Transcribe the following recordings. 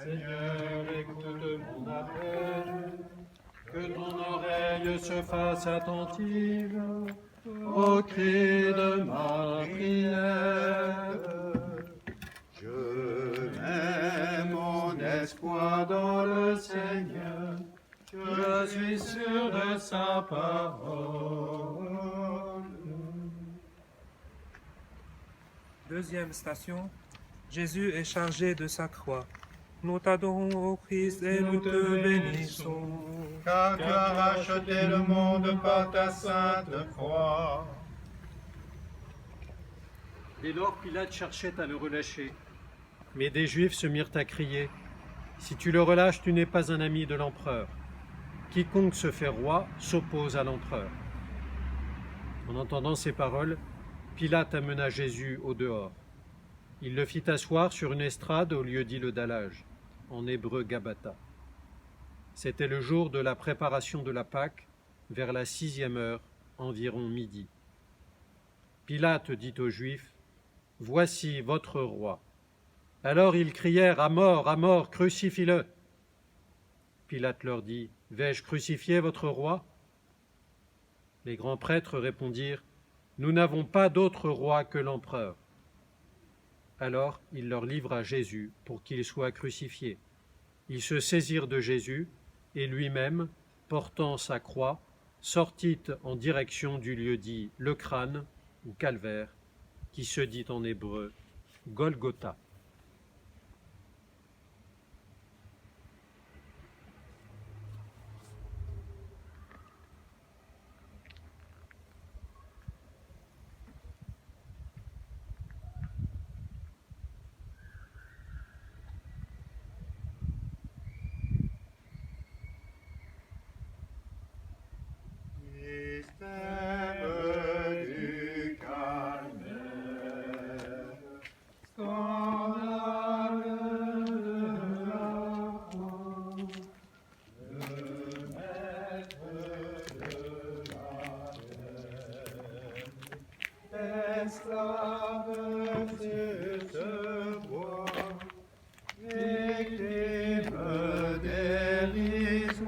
Seigneur, écoute mon appel, que ton oreille se fasse attentive au cri de ma prière. Je mets mon espoir dans le Seigneur, je suis sûr de sa parole. Deuxième station, Jésus est chargé de sa croix. Nous t'adorons, ô Christ, et nous te bénissons. Car tu as racheté le monde par ta sainte croix. Dès lors, Pilate cherchait à le relâcher. Mais des Juifs se mirent à crier : « Si tu le relâches, tu n'es pas un ami de l'empereur. Quiconque se fait roi s'oppose à l'empereur. » En entendant ces paroles, Pilate amena Jésus au dehors. Il le fit asseoir sur une estrade au lieu dit le dallage, en hébreu Gabata. C'était le jour de la préparation de la Pâque, vers la 6e heure, environ midi. Pilate dit aux Juifs : « Voici votre roi. » Alors ils crièrent : à mort, crucifie-le » Pilate leur dit : « Vais-je crucifier votre roi » Les grands prêtres répondirent : « Nous n'avons pas d'autre roi que l'empereur. » Alors il leur livra Jésus pour qu'il soit crucifié. Ils se saisirent de Jésus, et lui-même, portant sa croix, sortit en direction du lieu dit le crâne, ou calvaire, qui se dit en hébreu Golgotha. Mystère du calvaire, scandale de la croix, le maître de la terre, esclave sur ce bois, victime dérisoire.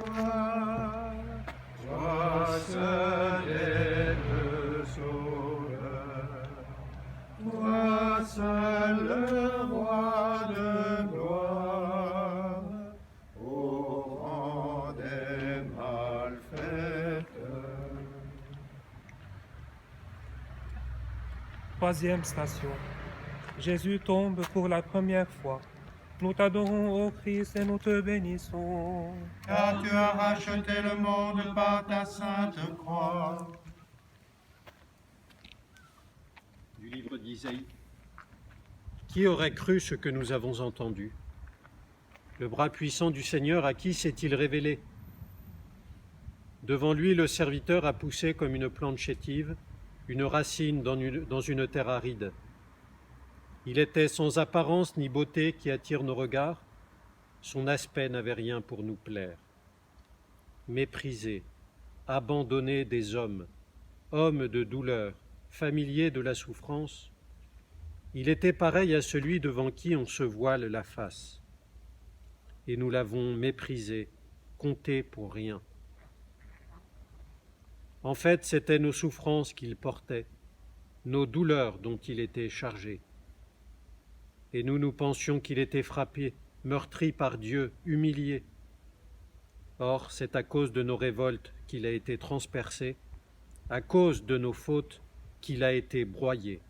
Toi seul est le sauveur, toi seul le roi de gloire, au rang des malfaiteurs. Troisième station, Jésus tombe pour la première fois. Nous t'adorons, ô Christ, et nous te bénissons. Car tu as racheté le monde par ta sainte croix. Du livre d'Isaïe. Qui aurait cru ce que nous avons entendu ? Le bras puissant du Seigneur, à qui s'est-il révélé ? Devant lui, le serviteur a poussé comme une plante chétive, une racine dans une terre aride. Il était sans apparence ni beauté qui attire nos regards. Son aspect n'avait rien pour nous plaire. Méprisé, abandonné des hommes, homme de douleur, familier de la souffrance, il était pareil à celui devant qui on se voile la face. Et nous l'avons méprisé, compté pour rien. En fait, c'étaient nos souffrances qu'il portait, nos douleurs dont il était chargé. Et nous pensions qu'il était frappé, meurtri par Dieu, humilié. Or, c'est à cause de nos révoltes qu'il a été transpercé, à cause de nos fautes qu'il a été broyé.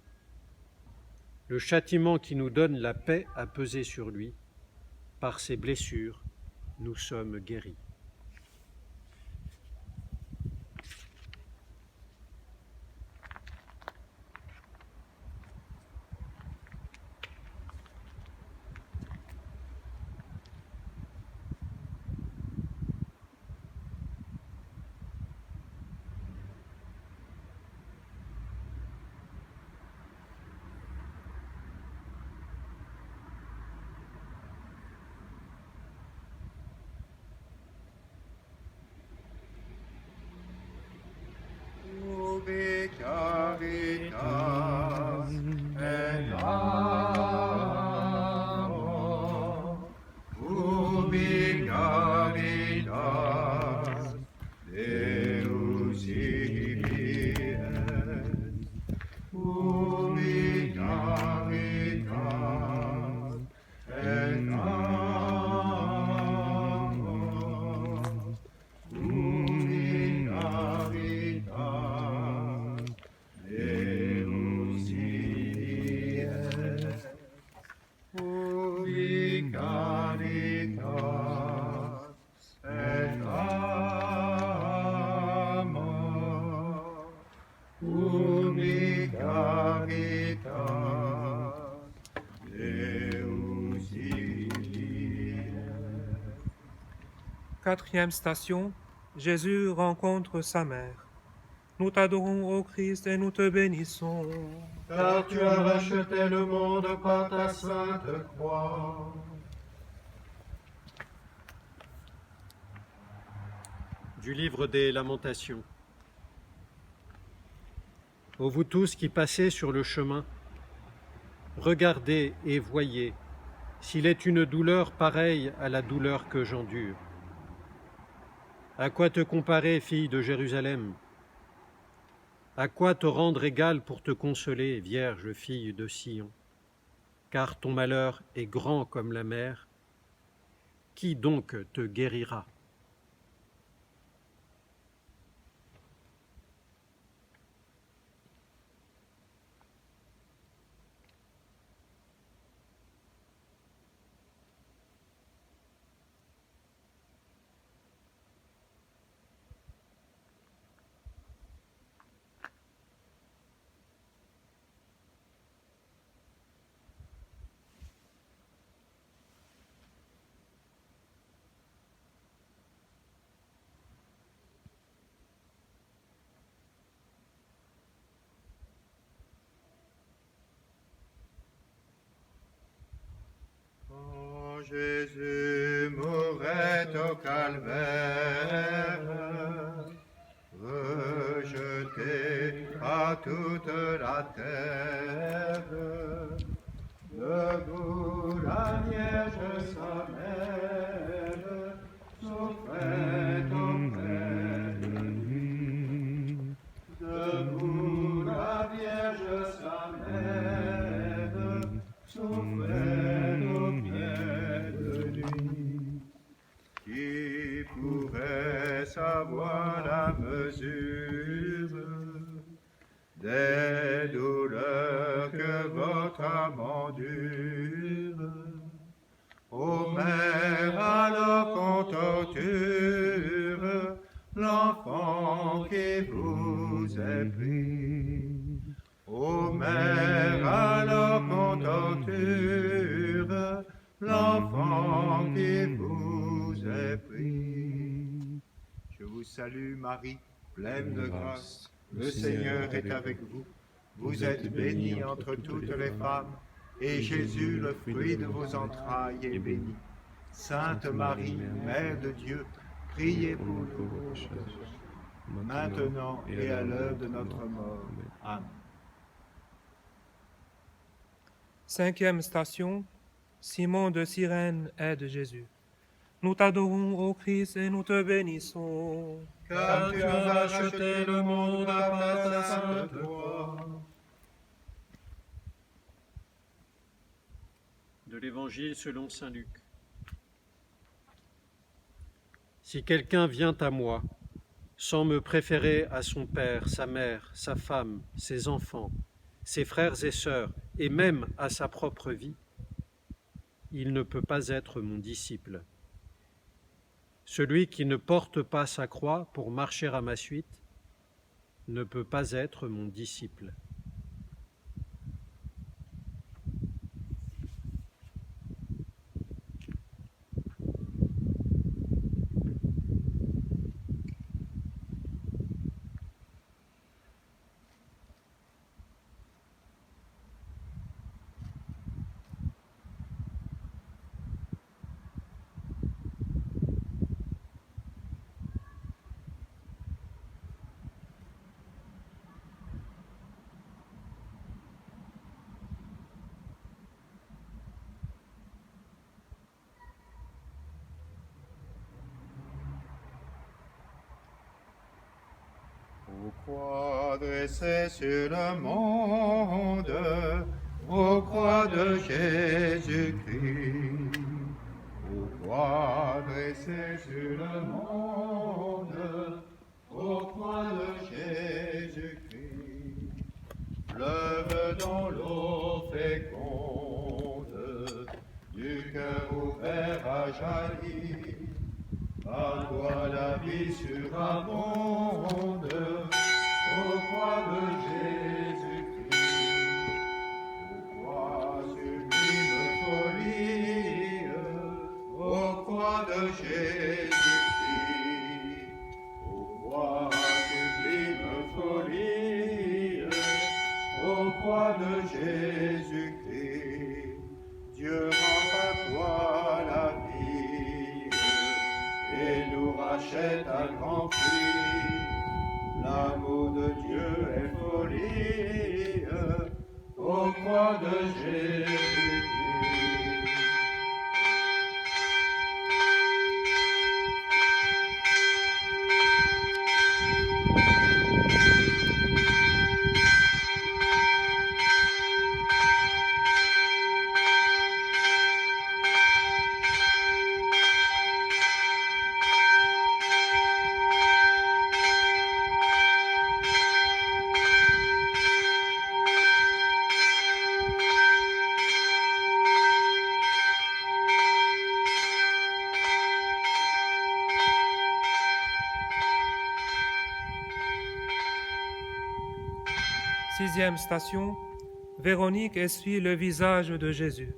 Le châtiment qui nous donne la paix a pesé sur lui. Par ses blessures, nous sommes guéris. Quatrième station, Jésus rencontre sa mère. Nous t'adorons, ô Christ, et nous te bénissons. Car tu as racheté le monde par ta sainte croix. Du livre des Lamentations. Ô vous tous qui passez sur le chemin, regardez et voyez s'il est une douleur pareille à la douleur que j'endure. À quoi te comparer, fille de Jérusalem? À quoi te rendre égale pour te consoler, vierge fille de Sion? Car ton malheur est grand comme la mer. Qui donc te guérira? Oh, Jésus mourait au calvaire, rejeté par toute la terre. Debout la Vierge sa mère souffrait auprès de lui. Debout la Vierge sa mère souffrait auprès de lui. Qui pourrait savoir la mesure des douleurs que votre âme endure? Ô mère, alors qu'on torture l'enfant qui vous est pris. Ô mère, alors qu'on torture l'enfant qui vous est pris. Je vous salue Marie, pleine de grâce. Le Seigneur est avec vous. Vous êtes bénie entre toutes les femmes, et Jésus, le fruit de vos entrailles, est béni. Sainte Marie, Mère de Dieu, priez pour nous pécheurs, maintenant et à l'heure de notre mort. Amen. Cinquième station, Simon de Cyrène aide Jésus. Nous t'adorons, ô Christ, et nous te bénissons. Car tu as racheté le monde par ta sainte croix. De l'Évangile selon saint Luc. Si quelqu'un vient à moi, sans me préférer à son père, sa mère, sa femme, ses enfants, ses frères et sœurs, et même à sa propre vie, il ne peut pas être mon disciple. Celui qui ne porte pas sa croix pour marcher à ma suite ne peut pas être mon disciple. Aux croix dressées sur le monde, aux croix de Jésus-Christ. Aux croix dressées sur le monde, aux croix de Jésus-Christ. Fleuve dont l'eau féconde, du cœur ouvert à jaillir. Par toi la vie surabonde, aux croix de Jésus-Christ. Aux croix sublime folie, aux croix de Jésus-Christ. est un grand fruit. L'amour de Dieu est folie, aux croix de Jésus. Sixième station, Véronique essuie le visage de Jésus.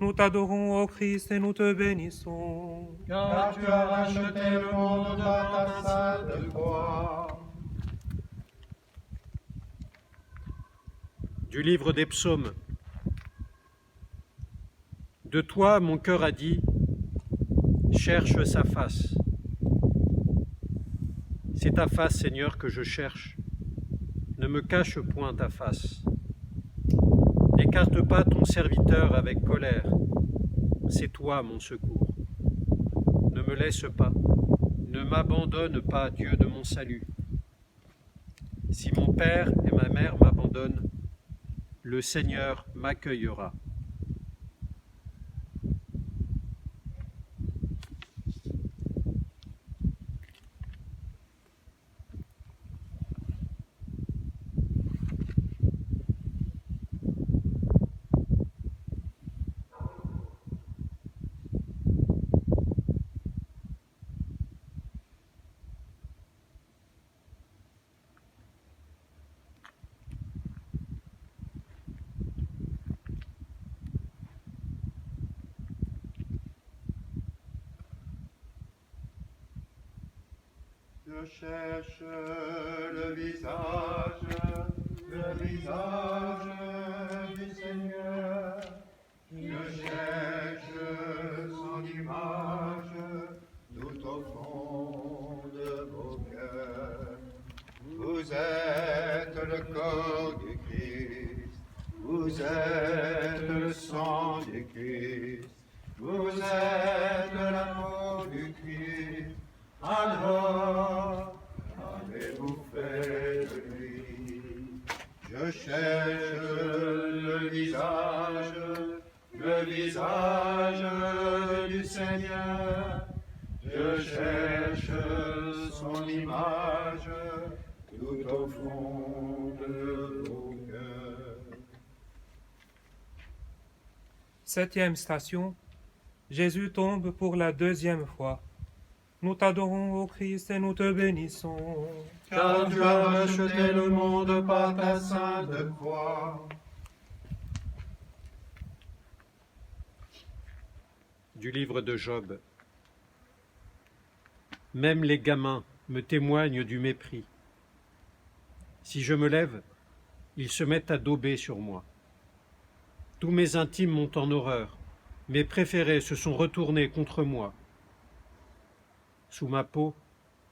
Nous t'adorons, ô Christ, et nous te bénissons. Car tu as racheté le monde par ta sainte croix. Du livre des psaumes. De toi, mon cœur a dit, cherche sa face. C'est ta face, Seigneur, que je cherche. Ne me cache point ta face. N'écarte pas ton serviteur avec colère. C'est toi mon secours. Ne me laisse pas. Ne m'abandonne pas, Dieu de mon salut. Si mon père et ma mère m'abandonnent, le Seigneur m'accueillera. Je cherche le visage du Seigneur. Je cherche son image tout au fond de vos cœurs. Vous êtes le corps du Christ, vous êtes le sang du Christ, vous êtes l'amour du Christ. Alors, avez-vous fait de lui? Je cherche le visage du Seigneur. Je cherche son image tout au fond de vos cœurs. Septième station, Jésus tombe pour la deuxième fois. Nous t'adorons, ô Christ, et nous te bénissons. Car tu as racheté le monde par ta sainte croix. Du livre de Job. Même les gamins me témoignent du mépris. Si je me lève, ils se mettent à dauber sur moi. Tous mes intimes m'ont en horreur, mes préférés se sont retournés contre moi. Sous ma peau,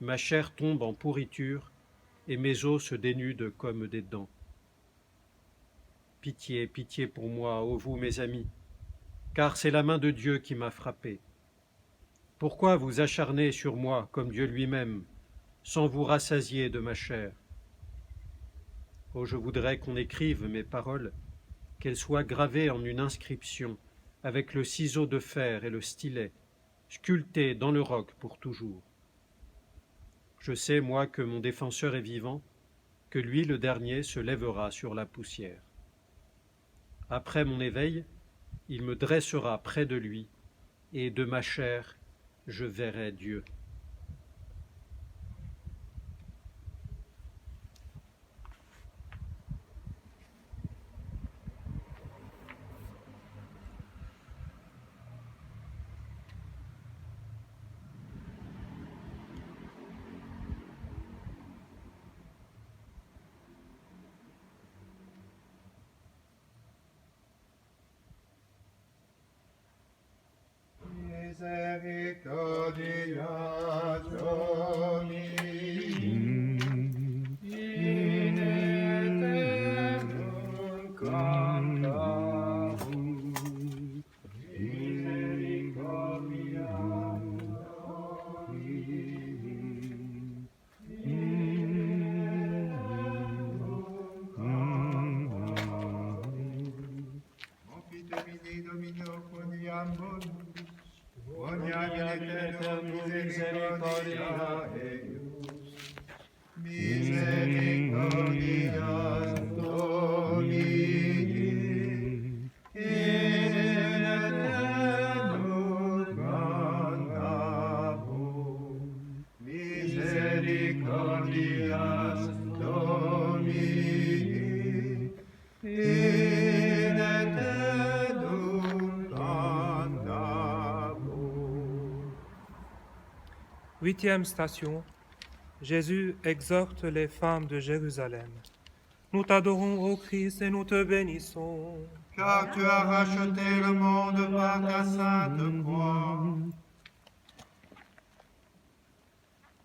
ma chair tombe en pourriture, et mes os se dénudent comme des dents. Pitié, pitié pour moi, ô vous mes amis, car c'est la main de Dieu qui m'a frappé. Pourquoi vous acharnez sur moi comme Dieu lui-même, sans vous rassasier de ma chair? Oh, je voudrais qu'on écrive mes paroles, qu'elles soient gravées en une inscription, avec le ciseau de fer et le stylet, sculptées dans le roc pour toujours. Je sais, moi, que mon défenseur est vivant, que lui, le dernier, se lèvera sur la poussière. Après mon éveil, il me dressera près de lui, et de ma chair, je verrai Dieu. Misericordia misericordia eius. Misericordias Domini, in aeternum cantamus. Misericordias Domini, in aeternum cantamus. Huitième station. Jésus exhorte les femmes de Jérusalem. Nous t'adorons, ô Christ, et nous te bénissons. Car tu as racheté le monde par ta sainte croix.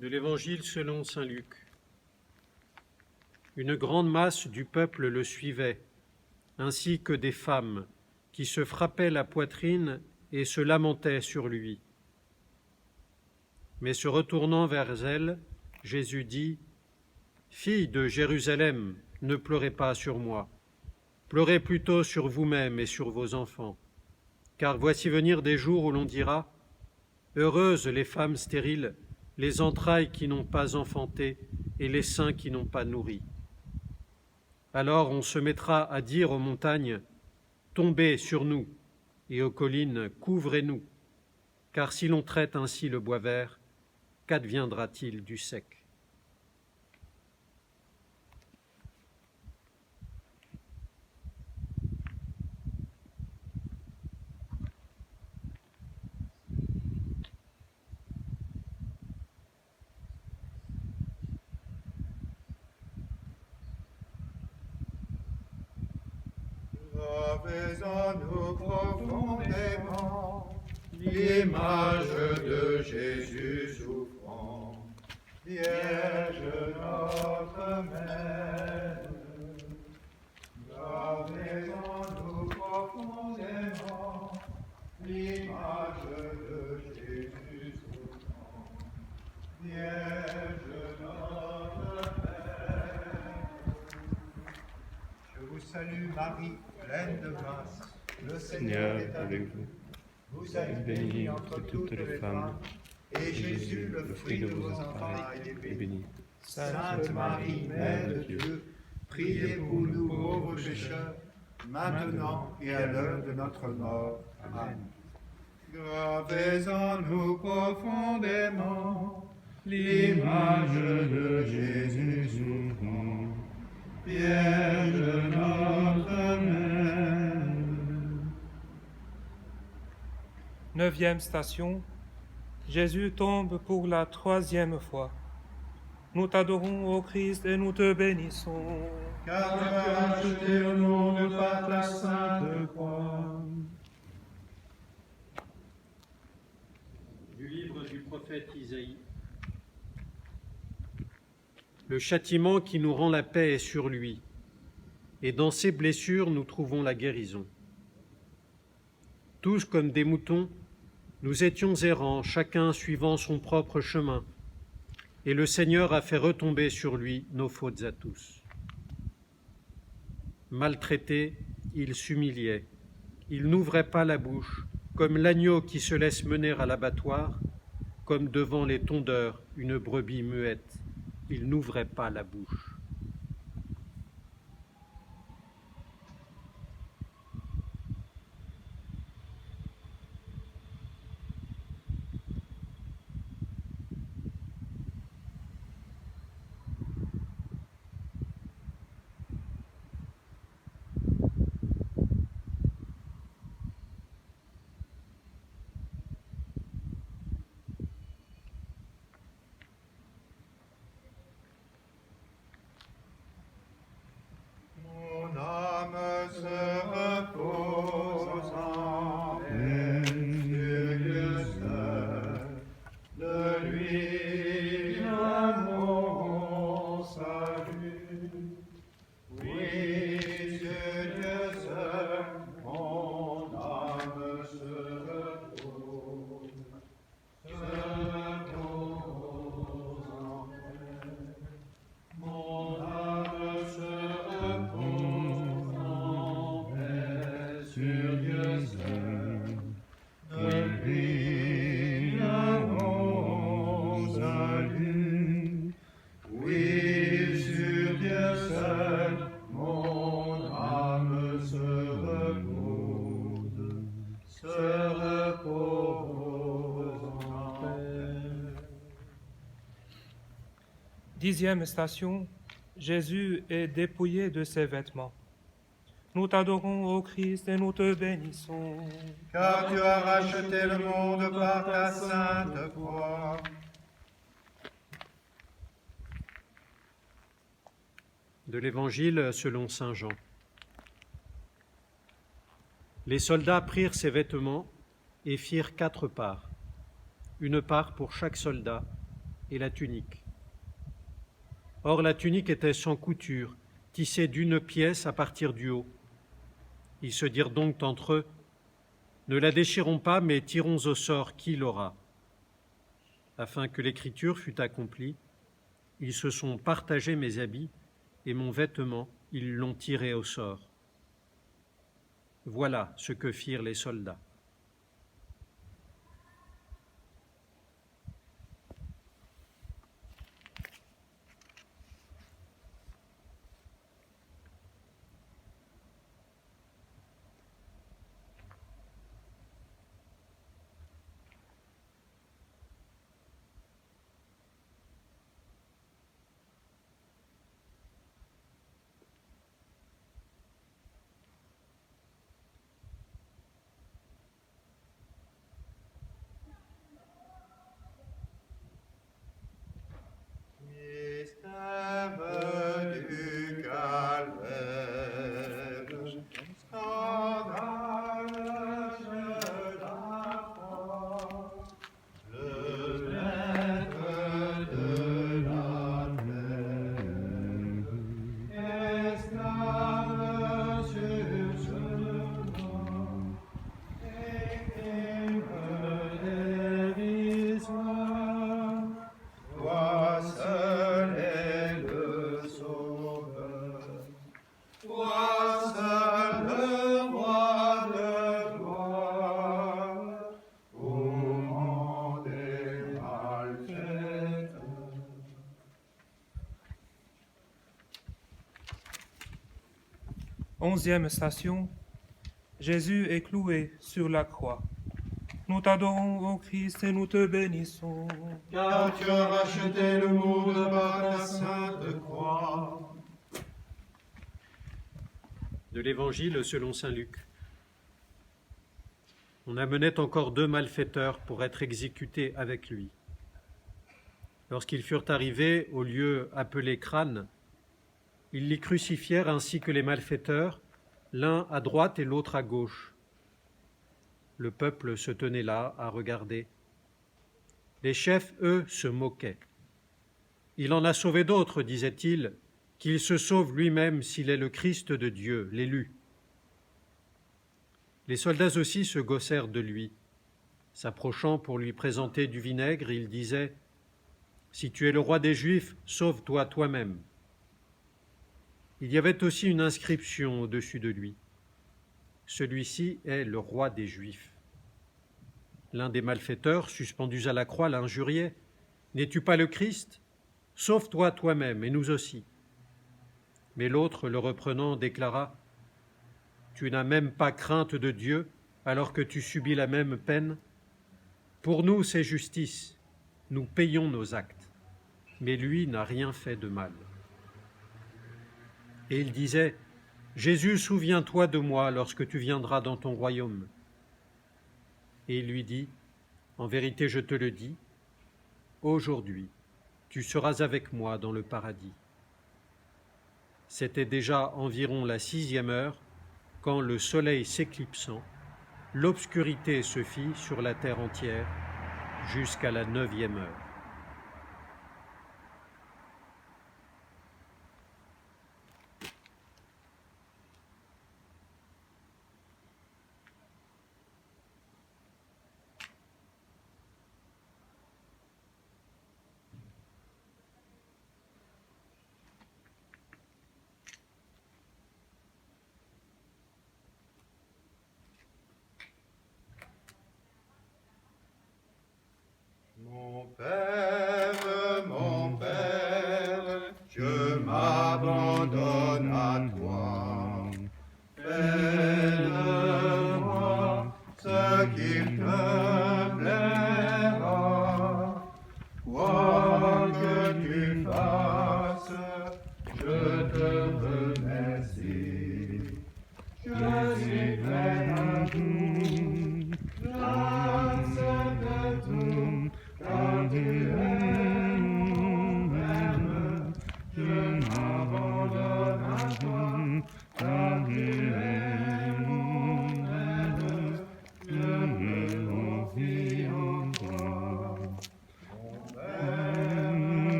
De l'Évangile selon saint Luc. Une grande masse du peuple le suivait, ainsi que des femmes qui se frappaient la poitrine et se lamentaient sur lui. Mais se retournant vers elles, Jésus dit : « Filles de Jérusalem, ne pleurez pas sur moi, pleurez plutôt sur vous-mêmes et sur vos enfants. Car voici venir des jours où l'on dira : Heureuses les femmes stériles, les entrailles qui n'ont pas enfanté et les seins qui n'ont pas nourri. Alors on se mettra à dire aux montagnes : Tombez sur nous, et aux collines : Couvrez-nous. Car si l'on traite ainsi le bois vert, qu'adviendra-t-il du sec ? Gravez en nous profondément l'image de Jésus souffrant. Vierge notre Mère, gravez en nous profondément l'image de Jésus souffrant. Vierge notre Mère. Je vous salue Marie, pleine de grâce. Le Seigneur est avec vous. Vous êtes bénie entre toutes les femmes, et Jésus, le fruit de vos entrailles, est béni. Sainte Marie, Mère de Dieu, priez pour nous pauvres pécheurs, maintenant et à l'heure de notre mort. Amen. Gravez en nous profondément l'image de Jésus souffrant. Vierge notre Mère. Neuvième station. Jésus tombe pour la troisième fois. Nous t'adorons, ô Christ, et nous te bénissons. Car tu as racheté le monde par ta sainte croix. Du livre du prophète Isaïe. Le châtiment qui nous rend la paix est sur lui, et dans ses blessures nous trouvons la guérison. Tous comme des moutons, nous étions errants, chacun suivant son propre chemin, et le Seigneur a fait retomber sur lui nos fautes à tous. Maltraité, il s'humiliait, il n'ouvrait pas la bouche, comme l'agneau qui se laisse mener à l'abattoir, comme devant les tondeurs une brebis muette, il n'ouvrait pas la bouche. 10e station, Jésus est dépouillé de ses vêtements. Nous t'adorons, ô Christ, et nous te bénissons. Car tu as racheté le monde par ta sainte croix. De l'Évangile selon saint Jean. Les soldats prirent ses vêtements et firent 4 parts, une part pour chaque soldat, et la tunique. Or la tunique était sans couture, tissée d'une pièce à partir du haut. Ils se dirent donc entre eux, « Ne la déchirons pas, mais tirons au sort qui l'aura. » Afin que l'écriture fût accomplie, ils se sont partagés mes habits, et mon vêtement, ils l'ont tiré au sort. Voilà ce que firent les soldats. Mystère du calvaire, scandale de la croix, le maître de la terre, esclave sur ce monde, victime des visoires. Toi seul est le Sauveur, toi seul le Roi de gloire, au monde des malfaiteurs. Onzième station, Jésus est cloué sur la croix. Nous t'adorons, ô Christ, et nous te bénissons. Car tu as racheté le monde par ta sainte croix. De l'Évangile selon saint Luc. On amenait encore 2 malfaiteurs pour être exécutés avec lui. Lorsqu'ils furent arrivés au lieu appelé Crâne, ils les crucifièrent ainsi que les malfaiteurs, l'un à droite et l'autre à gauche. Le peuple se tenait là à regarder. Les chefs, eux, se moquaient. Il en a sauvé d'autres, disait-il, qu'il se sauve lui-même s'il est le Christ de Dieu, l'élu. Les soldats aussi se gaussèrent de lui. S'approchant pour lui présenter du vinaigre, ils disaient « Si tu es le roi des Juifs, sauve-toi toi-même. » Il y avait aussi une inscription au-dessus de lui. Celui-ci est le roi des Juifs. L'un des malfaiteurs, suspendus à la croix, l'injuriait. « N'es-tu pas le Christ ? Sauve-toi toi-même et nous aussi. » Mais l'autre, le reprenant, déclara « Tu n'as même pas crainte de Dieu alors que tu subis la même peine ? Pour nous, c'est justice. Nous payons nos actes. Mais lui n'a rien fait de mal. » Et il disait « Jésus, souviens-toi de moi lorsque tu viendras dans ton royaume. » Et il lui dit « En vérité, je te le dis, aujourd'hui, tu seras avec moi dans le paradis. » C'était déjà environ la 6e heure, quand le soleil s'éclipsant, l'obscurité se fit sur la terre entière jusqu'à la 9e heure. Mon Père, je m'abandonne à toi. Fais de moi ce qu'il te plaira, quoi que tu fasses.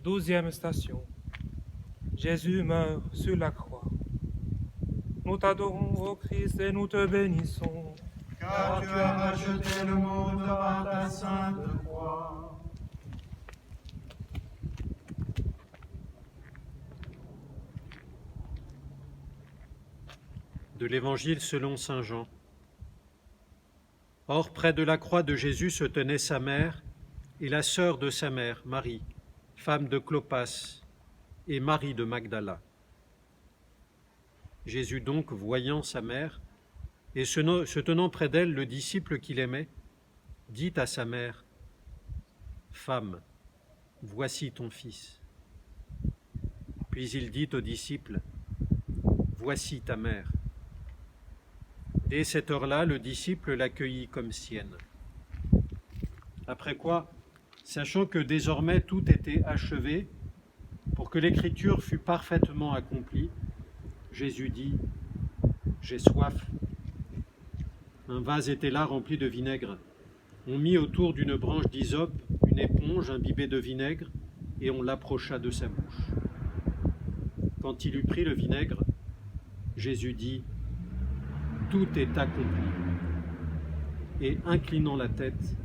12e station. Jésus meurt sur la croix. Nous t'adorons, ô Christ, et nous te bénissons. Car tu as racheté le monde par ta sainte croix. De l'Évangile selon saint Jean. Or, près de la croix de Jésus se tenait sa mère et la sœur de sa mère, Marie, femme de Clopas, et Marie de Magdala. Jésus donc, voyant sa mère, et se tenant près d'elle le disciple qu'il aimait, dit à sa mère, « Femme, voici ton fils. » Puis il dit au disciple, « Voici ta mère. » Dès cette heure-là, le disciple l'accueillit comme sienne. Après quoi, sachant que désormais tout était achevé, pour que l'écriture fût parfaitement accomplie, Jésus dit, « J'ai soif. » Un vase était là rempli de vinaigre. On mit autour d'une branche d'hysope une éponge imbibée de vinaigre, et on l'approcha de sa bouche. Quand il eut pris le vinaigre, Jésus dit, « Tout est accompli. » Et inclinant la tête,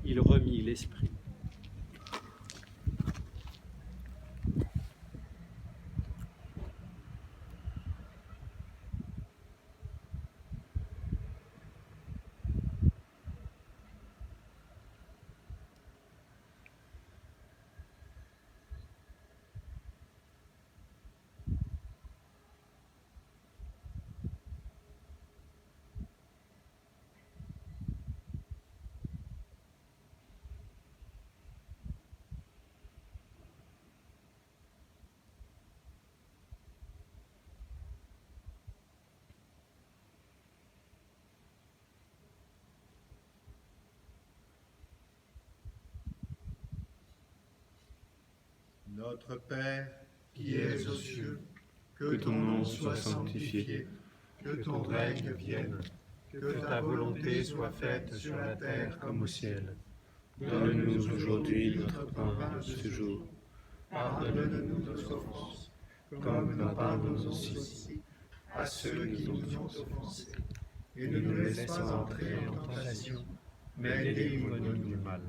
il remit l'esprit. Notre Père, qui es aux cieux, que ton nom soit sanctifié, que ton règne vienne, que ta volonté soit faite sur la terre comme au ciel. Donne-nous aujourd'hui notre pain de ce jour. Pardonne-nous nos offenses, comme nous pardonnons aussi à ceux qui nous ont offensés. Et ne nous laisse pas entrer en tentation, mais délivre-nous du mal.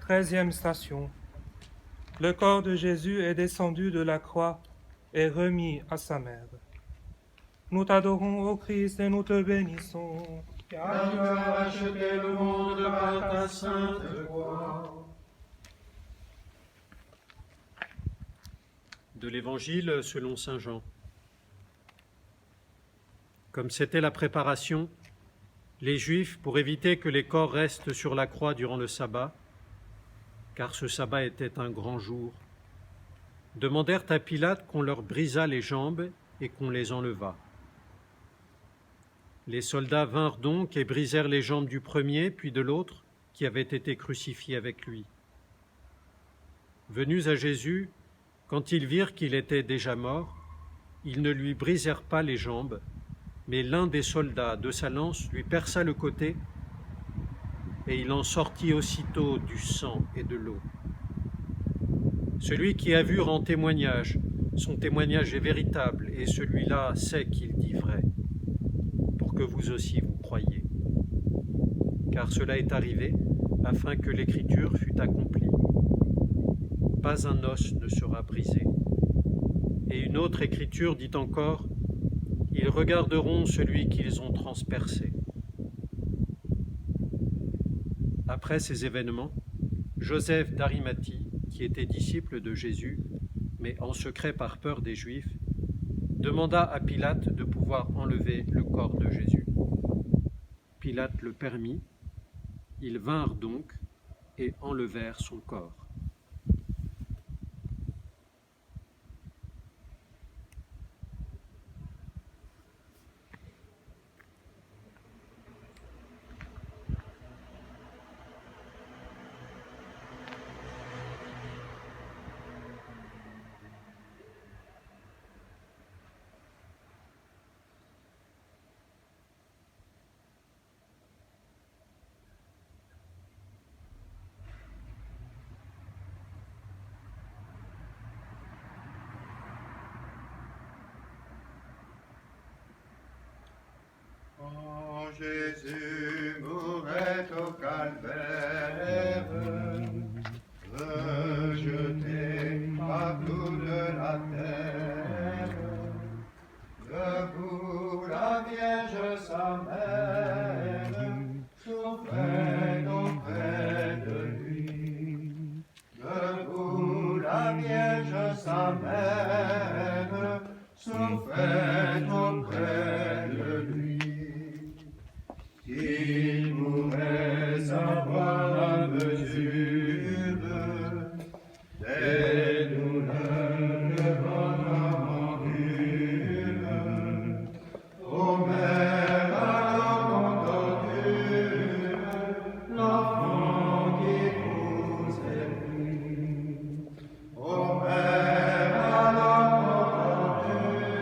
Treizième station. Le corps de Jésus est descendu de la croix et remis à sa mère. Nous t'adorons, ô Christ, et nous te bénissons. Car tu as racheté le monde par ta sainte croix. De l'Évangile selon saint Jean. Comme c'était la préparation, les Juifs, pour éviter que les corps restent sur la croix durant le sabbat, car ce sabbat était un grand jour, demandèrent à Pilate qu'on leur brisât les jambes et qu'on les enlevât. Les soldats vinrent donc et brisèrent les jambes du premier, puis de l'autre, qui avait été crucifié avec lui. Venus à Jésus, quand ils virent qu'il était déjà mort, ils ne lui brisèrent pas les jambes, mais l'un des soldats de sa lance lui perça le côté, et il en sortit aussitôt du sang et de l'eau. Celui qui a vu rend témoignage, son témoignage est véritable, et celui-là sait qu'il dit vrai, pour que vous aussi vous croyiez. Car cela est arrivé afin que l'écriture fût accomplie. Pas un os ne sera brisé. Et une autre écriture dit encore, ils regarderont celui qu'ils ont transpercé. Après ces événements, Joseph d'Arimathie, qui était disciple de Jésus, mais en secret par peur des Juifs, demanda à Pilate de pouvoir enlever le corps de Jésus. Pilate le permit. Ils vinrent donc et enlevèrent son corps. Quand Jésus mourait au calvaire, rejeté par toute la terre, debout la Vierge sa mère souffrait auprès de lui. Debout la Vierge sa mère souffrait auprès de lui. Il pourrait savoir la mesure des douleurs de votre aventure. Ô mère alors contenue, l'enfant qui vous est pris. Ô mère alors contenue,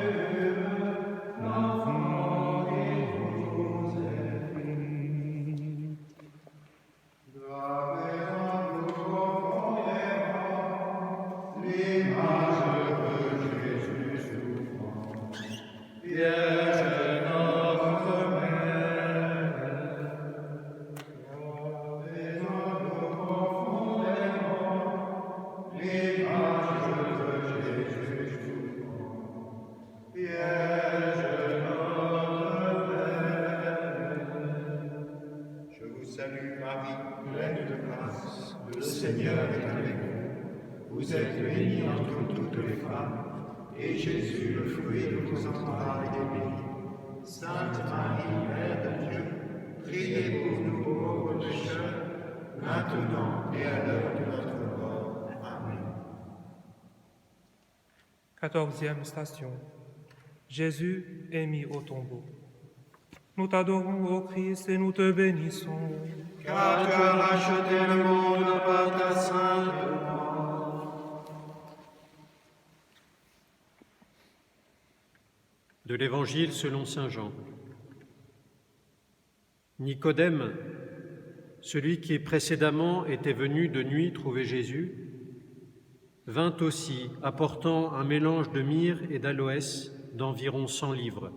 l'enfant qui vous est pris. Gravez en nous profondément l'image de Jésus souffrant. Vierge notre Mère, gravez en nous profondément l'image de Jésus souffrant. Vierge notre Mère. Je vous salue Marie, pleine de grâce, le Seigneur est avec vous. Vous êtes bénie entre toutes les femmes, et Jésus, le fruit de vos entrailles, est béni. Sainte Marie, Mère de Dieu, priez pour nous pauvres pécheurs, maintenant et à l'heure de notre mort. Amen. 14e station. Jésus est mis au tombeau. Nous t'adorons, ô Christ, et nous te bénissons. Car tu as racheté le monde par ta sainte croix. De l'Évangile selon saint Jean. Nicodème, celui qui précédemment était venu de nuit trouver Jésus, vint aussi apportant un mélange de myrrhe et d'aloès d'environ 100 livres.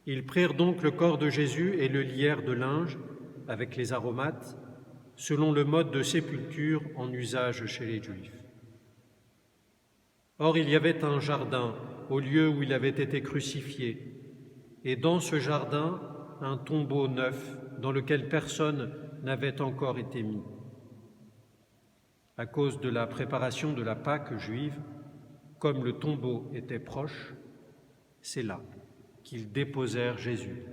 Ils prirent donc le corps de Jésus et le lièrent de linge avec les aromates, selon le mode de sépulture en usage chez les Juifs. Or, il y avait un jardin au lieu où il avait été crucifié, et dans ce jardin, un tombeau neuf dans lequel personne n'avait encore été mis. À cause de la préparation de la Pâque juive, comme le tombeau était proche, c'est là qu'ils déposèrent Jésus.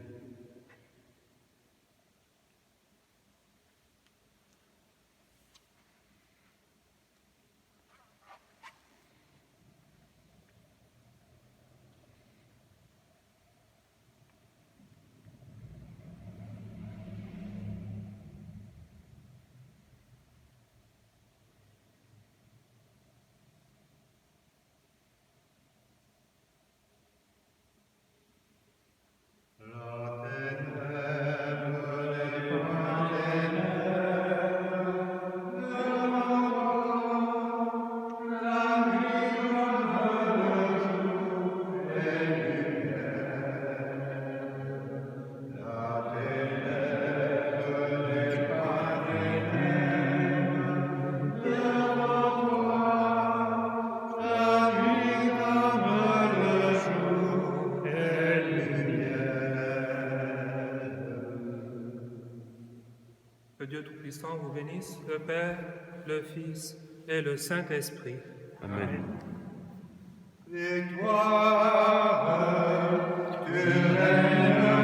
La Tout-Puissant vous bénisse, le Père, le Fils et le Saint-Esprit. Amen. Victoire, tu règnes